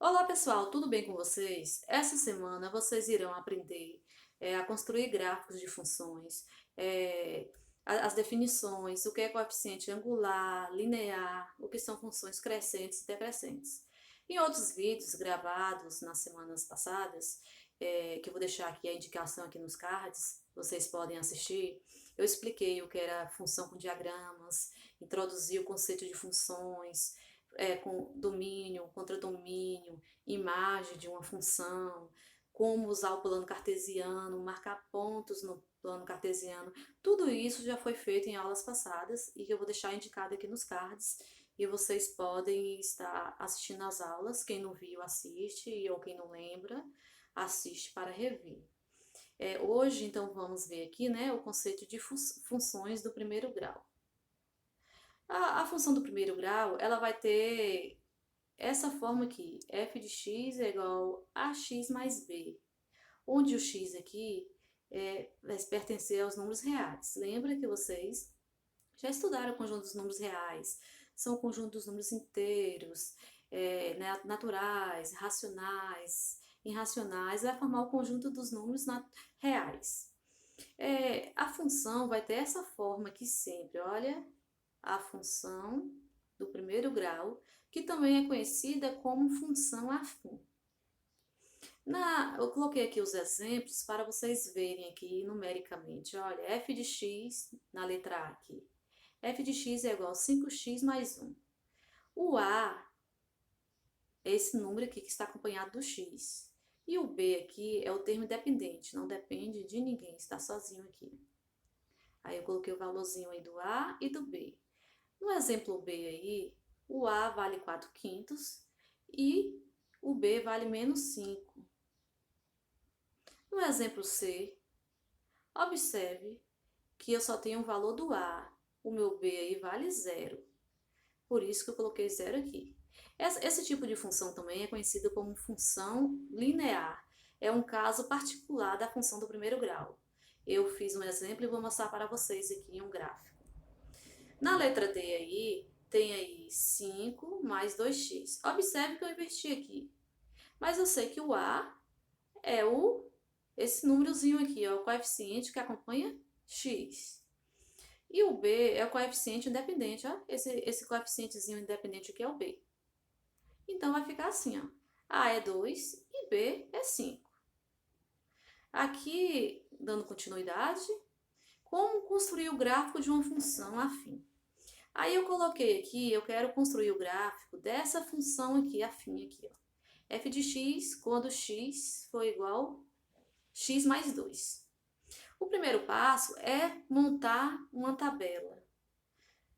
Olá pessoal, tudo bem com vocês? Essa semana vocês irão aprender a construir gráficos de funções, as definições, o que é coeficiente angular, linear, o que são funções crescentes e decrescentes. Em outros vídeos gravados nas semanas passadas, que eu vou deixar aqui a indicação aqui nos cards, vocês podem assistir, eu expliquei o que era função com diagramas, introduzi o conceito de funções, com domínio, contradomínio, imagem de uma função, como usar o plano cartesiano, marcar pontos no plano cartesiano. Tudo isso já foi feito em aulas passadas e que eu vou deixar indicado aqui nos cards. E vocês podem estar assistindo às aulas. Quem não viu, assiste, ou quem não lembra, assiste para rever. Hoje, então, vamos ver aqui, né, o conceito de funções do primeiro grau. A função do primeiro grau, ela vai ter essa forma aqui, f de x é igual a x mais b, onde o x aqui vai pertencer aos números reais. Lembra que vocês já estudaram o conjunto dos números reais, são o conjunto dos números inteiros, né, naturais, racionais, irracionais, vai formar o conjunto dos números reais. A função vai ter essa forma aqui sempre, olha, a função do primeiro grau, que também é conhecida como função afim. Eu coloquei aqui os exemplos para vocês verem aqui numericamente. Olha, f de x na letra A aqui. F de x é igual a 5x mais 1. O A é esse número aqui que está acompanhado do x. E o B aqui é o termo independente, não depende de ninguém, está sozinho aqui. Aí eu coloquei o valorzinho aí do A e do B. No exemplo B aí, o A vale 4 quintos e o B vale menos 5. No exemplo C, observe que eu só tenho o valor do A. O meu B aí vale 0. Por isso que eu coloquei 0 aqui. Esse tipo de função também é conhecido como função linear. É um caso particular da função do primeiro grau. Eu fiz um exemplo e vou mostrar para vocês aqui em um gráfico. Na letra D aí, tem aí 5 mais 2x. Observe que eu inverti aqui. Mas eu sei que o A é esse númerozinho aqui, é o coeficiente que acompanha x. E o B é o coeficiente independente, ó. Esse coeficientezinho independente aqui é o B. Então vai ficar assim, ó. A é 2 e B é 5. Aqui, dando continuidade, como construir o gráfico de uma função afim? Aí eu coloquei aqui, eu quero construir o gráfico dessa função aqui, afim aqui, ó. F de x quando x for igual a x mais 2. O primeiro passo é montar uma tabela.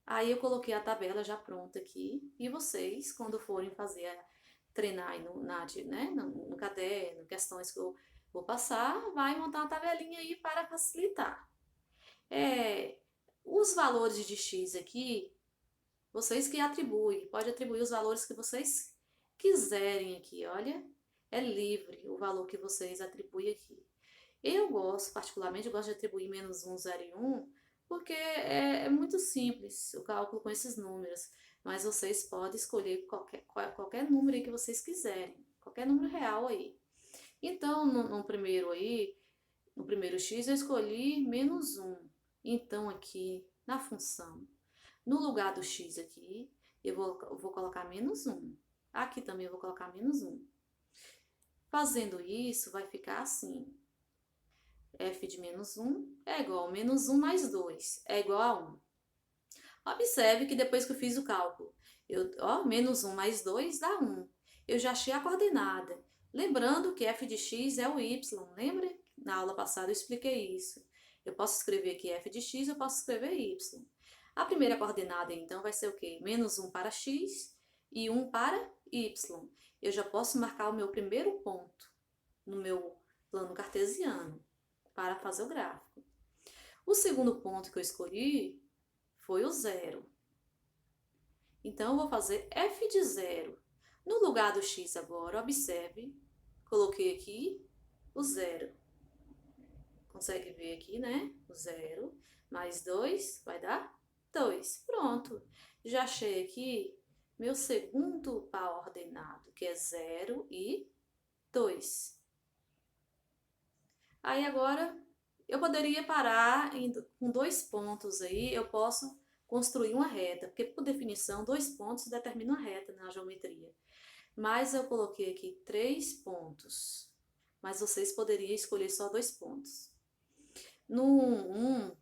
Aí eu coloquei a tabela já pronta aqui e vocês, quando forem treinar aí no caderno, questões que eu vou passar, vai montar uma tabelinha aí para facilitar. Os valores de x aqui, vocês que atribuem, pode atribuir os valores que vocês quiserem aqui, olha, é livre o valor que vocês atribuem aqui. Eu gosto, particularmente, eu gosto de atribuir menos 1, 0 e 1, porque é muito simples o cálculo com esses números, mas vocês podem escolher qualquer número aí que vocês quiserem, qualquer número real aí. Então, no primeiro aí, no primeiro x, eu escolhi menos 1. Então, aqui na função, no lugar do x aqui, eu vou colocar menos 1. Aqui também eu vou colocar menos 1. Fazendo isso, vai ficar assim. F de menos 1 é igual a menos 1 mais 2, é igual a 1. Observe que depois que eu fiz o cálculo, menos 1 mais 2 dá 1. Eu já achei a coordenada. Lembrando que f de x é o y, lembra? Na aula passada eu expliquei isso. Eu posso escrever aqui f de x, eu posso escrever y. A primeira coordenada, então, vai ser o quê? Menos 1 para x e 1 para y. Eu já posso marcar o meu primeiro ponto no meu plano cartesiano para fazer o gráfico. O segundo ponto que eu escolhi foi o 0. Então, eu vou fazer f de 0. No lugar do x agora, observe, coloquei aqui o 0. Consegue ver aqui, né? O 0 mais 2 vai dar 2. Pronto. Já achei aqui meu segundo par ordenado, que é 0 e 2. Aí agora eu poderia parar com 2 pontos aí, eu posso construir uma reta, porque por definição 2 pontos determinam uma reta na geometria. Mas eu coloquei aqui 3 pontos, mas vocês poderiam escolher só 2 pontos. No 1,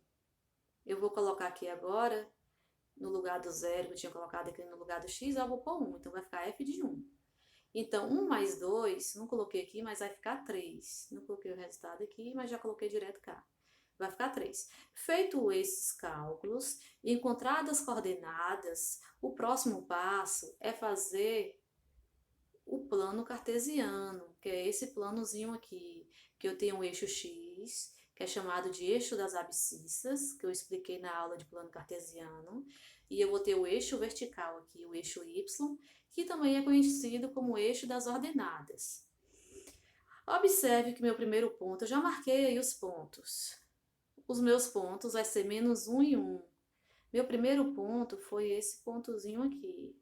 eu vou colocar aqui agora, no lugar do 0, que eu tinha colocado aqui no lugar do x, eu vou pôr 1, então vai ficar f de 1. Então, 1 mais 2, não coloquei aqui, mas vai ficar 3. Não coloquei o resultado aqui, mas já coloquei direto cá. Vai ficar 3. Feito esses cálculos, encontradas as coordenadas, o próximo passo é fazer o plano cartesiano, que é esse planozinho aqui, que eu tenho um eixo x, que é chamado de eixo das abscissas, que eu expliquei na aula de plano cartesiano, e eu vou ter o eixo vertical aqui, o eixo y, que também é conhecido como eixo das ordenadas. Observe que meu primeiro ponto, eu já marquei aí os pontos. Os meus pontos vai ser menos 1 e 1. Meu primeiro ponto foi esse pontozinho aqui,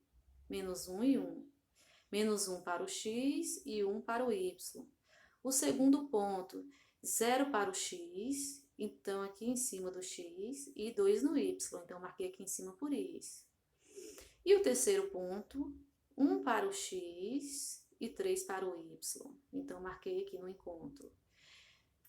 menos 1 e 1. Menos 1 para o x e 1 para o y. O segundo ponto, 0 para o x, então aqui em cima do x, e 2 no y, então marquei aqui em cima por isso. E o terceiro ponto, 1 para o x e 3 para o y, então marquei aqui no encontro.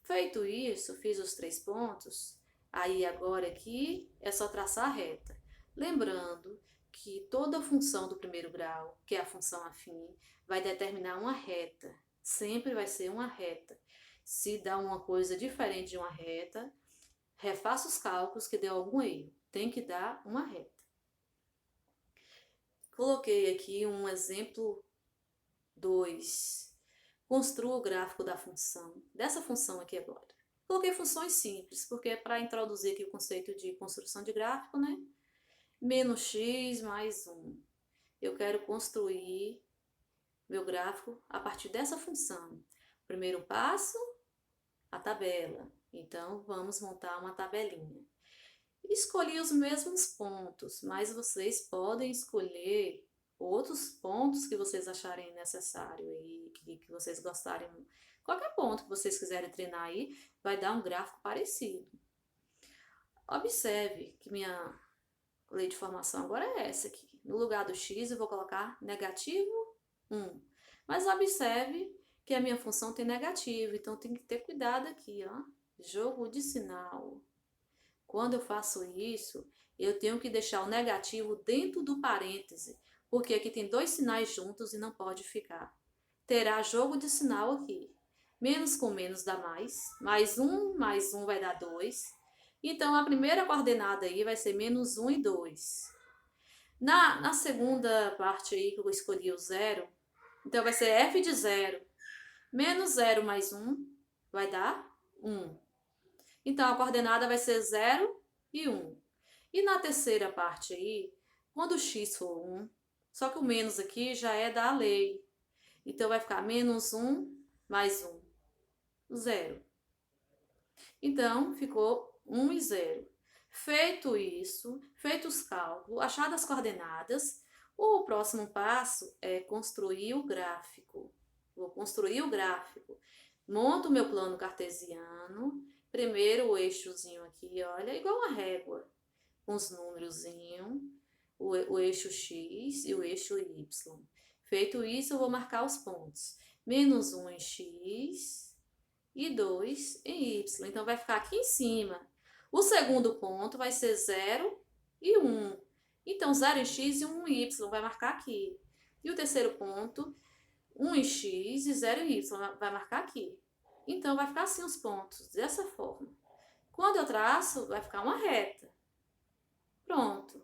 Feito isso, fiz os 3 pontos, aí agora aqui é só traçar a reta. Lembrando que toda função do primeiro grau, que é a função afim, vai determinar uma reta. Sempre vai ser uma reta. Se dá uma coisa diferente de uma reta, refaça os cálculos que deu algum erro. Tem que dar uma reta. Coloquei aqui um exemplo 2. Construa o gráfico da função. Dessa função aqui agora. Coloquei funções simples, porque é para introduzir aqui o conceito de construção de gráfico, né? Menos x mais 1. Eu quero construir meu gráfico a partir dessa função. Primeiro passo, a tabela. Então, vamos montar uma tabelinha. Escolhi os mesmos pontos, mas vocês podem escolher outros pontos que vocês acharem necessário e que vocês gostarem. Qualquer ponto que vocês quiserem treinar aí, vai dar um gráfico parecido. Observe que minha lei de formação agora é essa aqui. No lugar do x eu vou colocar negativo 1. Mas observe que a minha função tem negativo, então tem que ter cuidado aqui, ó. Jogo de sinal. Quando eu faço isso, eu tenho que deixar o negativo dentro do parêntese, porque aqui tem 2 sinais juntos e não pode ficar. Terá jogo de sinal aqui. Menos com menos dá mais. Mais 1 vai dar 2. Então, a primeira coordenada aí vai ser menos 1 e 2. Na segunda parte aí que eu escolhi o 0, então vai ser f de 0. Menos 0 mais 1 vai dar 1. Então, a coordenada vai ser 0 e 1. E na terceira parte aí, quando o x for 1, só que o menos aqui já é da lei. Então, vai ficar menos 1 mais 1, 0. Então, ficou 1 e 0. Feito isso, feitos os cálculos, achadas as coordenadas, o próximo passo é construir o gráfico. Vou construir o gráfico. Monto o meu plano cartesiano. Primeiro o eixozinho aqui, olha, igual uma régua, com os númerozinhos, o eixo x e o eixo y. Feito isso, eu vou marcar os pontos. Menos 1 em x e 2 em y. Então, vai ficar aqui em cima. O segundo ponto vai ser 0 e 1. Então, 0 em x e 1 em y, vai marcar aqui. E o terceiro ponto, 1 em x e 0 em y, vai marcar aqui. Então, vai ficar assim os pontos, dessa forma. Quando eu traço, vai ficar uma reta. Pronto.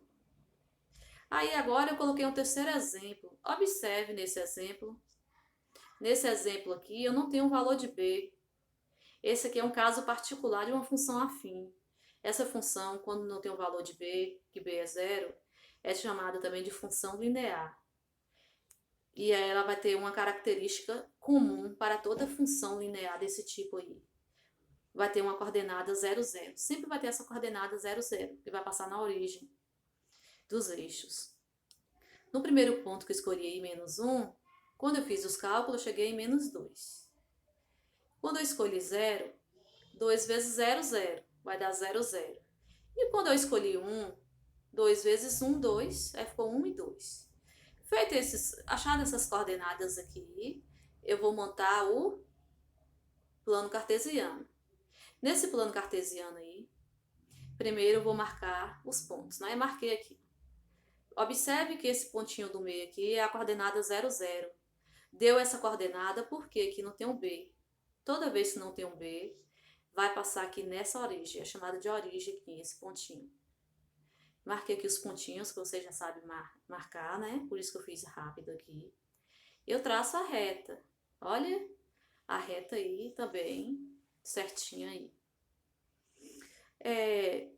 Aí, agora, eu coloquei um terceiro exemplo. Observe nesse exemplo. Nesse exemplo aqui, eu não tenho um valor de b. Esse aqui é um caso particular de uma função afim. Essa função, quando não tem um valor de b, que b é 0, é chamada também de função linear. E aí ela vai ter uma característica comum para toda função linear desse tipo aí. Vai ter uma coordenada 0, 0. Sempre vai ter essa coordenada 0, 0, que vai passar na origem dos eixos. No primeiro ponto que eu escolhi aí, menos 1, quando eu fiz os cálculos, eu cheguei em menos 2. Quando eu escolhi 0, 2 vezes 0, 0. Vai dar 0, 0. E quando eu escolhi 1, 2 vezes 1, 2. Aí ficou 1 e 2. Achadas essas coordenadas aqui, eu vou montar o plano cartesiano. Nesse plano cartesiano aí, primeiro eu vou marcar os pontos, né? Eu marquei aqui. Observe que esse pontinho do meio aqui é a coordenada 0, 0. Deu essa coordenada porque aqui não tem um B. Toda vez que não tem um B, vai passar aqui nessa origem, é chamada de origem aqui, esse pontinho. Marquei aqui os pontinhos que você já sabe marcar, né? Por isso que eu fiz rápido aqui. Eu traço a reta. Olha a reta aí também, certinha aí.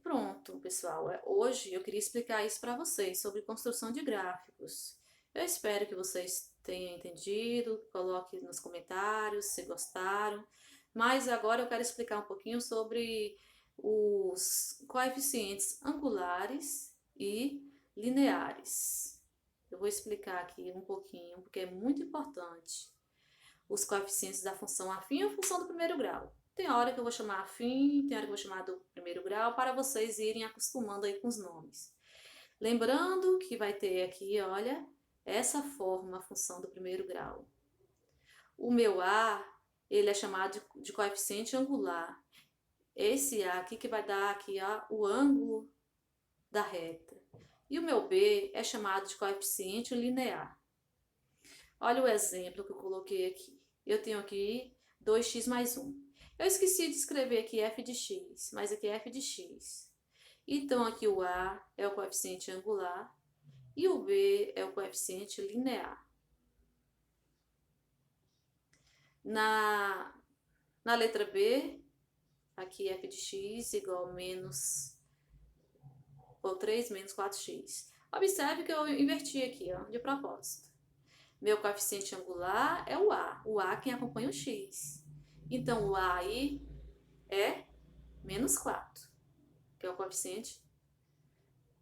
Pronto, pessoal. Hoje eu queria explicar isso para vocês sobre construção de gráficos. Eu espero que vocês tenham entendido, coloque nos comentários se gostaram. Mas agora eu quero explicar um pouquinho sobre os coeficientes angulares e lineares. Eu vou explicar aqui um pouquinho, porque é muito importante. Os coeficientes da função afim ou função do primeiro grau. Tem hora que eu vou chamar afim, tem hora que eu vou chamar do primeiro grau, para vocês irem acostumando aí com os nomes. Lembrando que vai ter aqui, olha, essa forma, a função do primeiro grau. O meu A, ele é chamado de coeficiente angular. Esse A aqui que vai dar aqui, ó, o ângulo da reta. E o meu B é chamado de coeficiente linear. Olha o exemplo que eu coloquei aqui. Eu tenho aqui 2x mais 1. Eu esqueci de escrever aqui f de x, mas aqui é f de x. Então, aqui o A é o coeficiente angular e o B é o coeficiente linear. Na letra B, aqui f de x igual ou 3 menos 4x. Observe que eu inverti aqui, ó, de propósito. Meu coeficiente angular é o A quem acompanha o x. Então, o A aí é menos 4, que é o coeficiente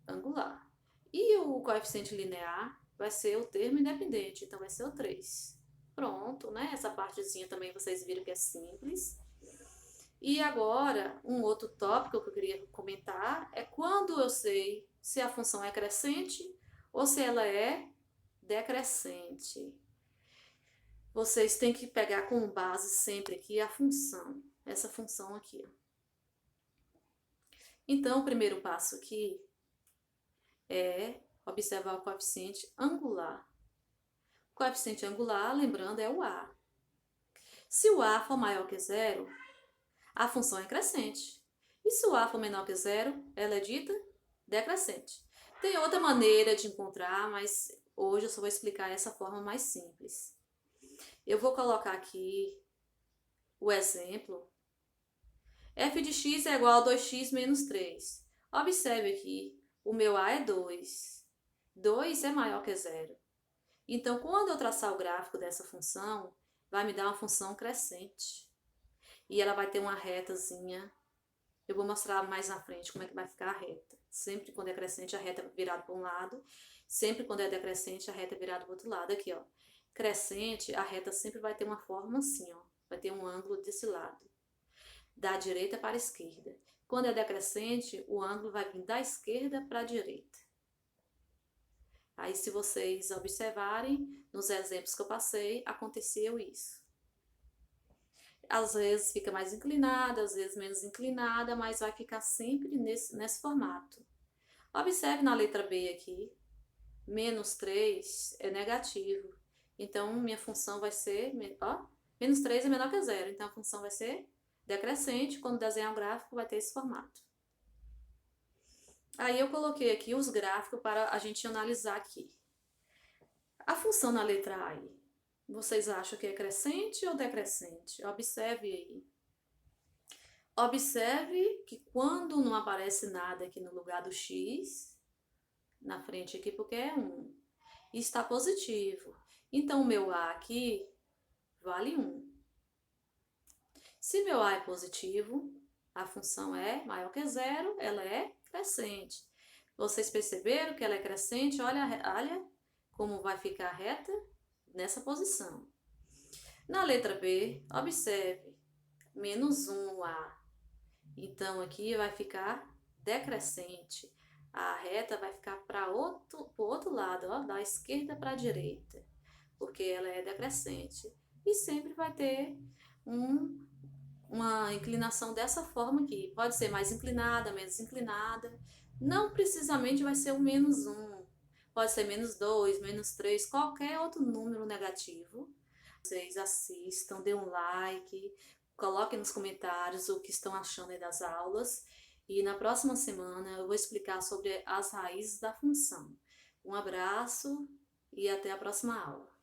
angular. E o coeficiente linear vai ser o termo independente, então vai ser o 3. Pronto, né? Essa partezinha também vocês viram que é simples. E agora, um outro tópico que eu queria comentar é quando eu sei se a função é crescente ou se ela é decrescente. Vocês têm que pegar como base sempre aqui a função, essa função aqui. Então, o primeiro passo aqui é observar o coeficiente angular. O coeficiente angular, lembrando, é o A. Se o A for maior que zero, a função é crescente. E se o A for menor que zero, ela é dita decrescente. Tem outra maneira de encontrar, mas hoje eu só vou explicar essa forma mais simples. Eu vou colocar aqui o exemplo. F de x é igual a 2x menos 3. Observe aqui, o meu A é 2. 2 é maior que zero. Então, quando eu traçar o gráfico dessa função, vai me dar uma função crescente. E ela vai ter uma retazinha. Eu vou mostrar mais na frente como é que vai ficar a reta. Sempre quando é crescente, a reta é virada para um lado. Sempre quando é decrescente, a reta é virada para o outro lado. Aqui, ó. Crescente, a reta sempre vai ter uma forma assim, ó. Vai ter um ângulo desse lado. Da direita para a esquerda. Quando é decrescente, o ângulo vai vir da esquerda para a direita. Aí, se vocês observarem, nos exemplos que eu passei, aconteceu isso. Às vezes fica mais inclinada, às vezes menos inclinada, mas vai ficar sempre nesse formato. Observe na letra B aqui, menos 3 é negativo. Então, minha função vai ser, ó, menos 3 é menor que zero. Então, a função vai ser decrescente. Quando desenhar o gráfico, vai ter esse formato. Aí, eu coloquei aqui os gráficos para a gente analisar aqui. A função na letra A aí, vocês acham que é crescente ou decrescente? Observe aí. Observe que quando não aparece nada aqui no lugar do x, na frente aqui, porque é 1, está positivo. Então, o meu A aqui vale 1. Se meu A é positivo, a função é maior que zero, ela é crescente. Vocês perceberam que ela é crescente? Olha como vai ficar reta nessa posição. Na letra B, observe, -1A. Então, aqui vai ficar decrescente. A reta vai ficar para o outro lado, ó, da esquerda para a direita, porque ela é decrescente. E sempre vai ter uma inclinação dessa forma aqui. Pode ser mais inclinada, menos inclinada. Não precisamente vai ser o -1. Pode ser -2, -3, qualquer outro número negativo. Vocês assistam, dê um like, coloquem nos comentários o que estão achando aí das aulas. E na próxima semana eu vou explicar sobre as raízes da função. Um abraço e até a próxima aula.